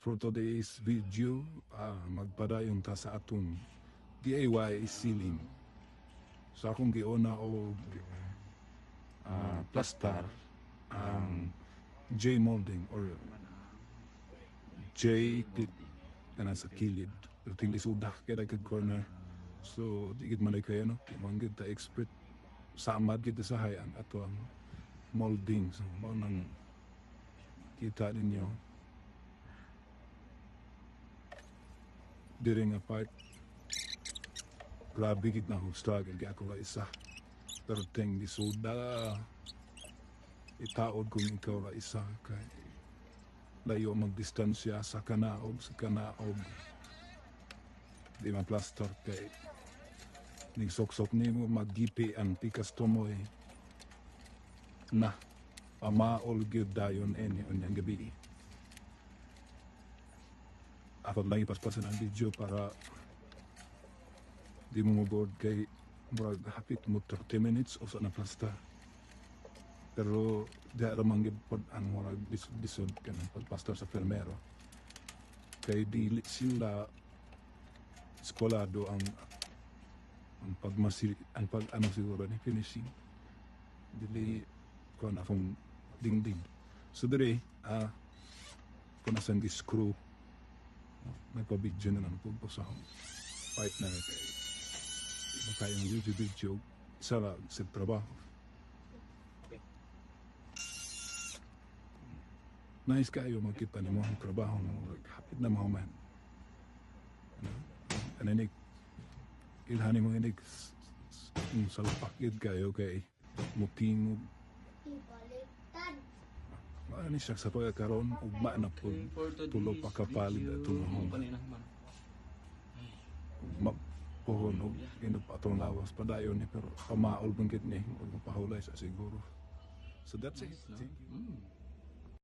for today's video, magpadayon ta sa atong DIY ceiling. So akong giuna o plaster ang J molding or J clip na sa kilid. Pero tingli sudah kaya kag corner. So di gid man kaya no, manggid ta expert samad gid sa hayan ato ang molding. So mao nang kita ninyo diri nga part. Grabe gid na akong struggle kaya ako la isa. Pero ting di suda itaod kung ikaw la isa kay layo magdistansya sa kanaog di ma-plaster kay ning sok-sok nimo maggipi ang pikas tumoy na pamaol gyud dayon any unyang gabi. Ako lang ipaspasan ang video para di mo board kay murag hapit mo 30 minutes o sa na-plaster. Pero di ramang gipod ang murag disod ka ng pagplaster sa fermero. Kay dili sila eskolado ang pag ano siguro ni finishing. Dili ko na akong dingding. So dire kung nasan screw nagpa-video na lang po sa part na kay baka yung YouTube video sa trabaho. Nice kayo magkita ni mo ang trabaho mo hapit na mo man. Ano inig ilhani mo inig salpakid kayo kay mutingog maani siya sa pagkakaroon ugma na po tulo pa kapalit at tulong mapuhon o inupatong lawas padayon ni pero pamaol bangkit ni o mapahulay sa siguro. So that's it. Thank you.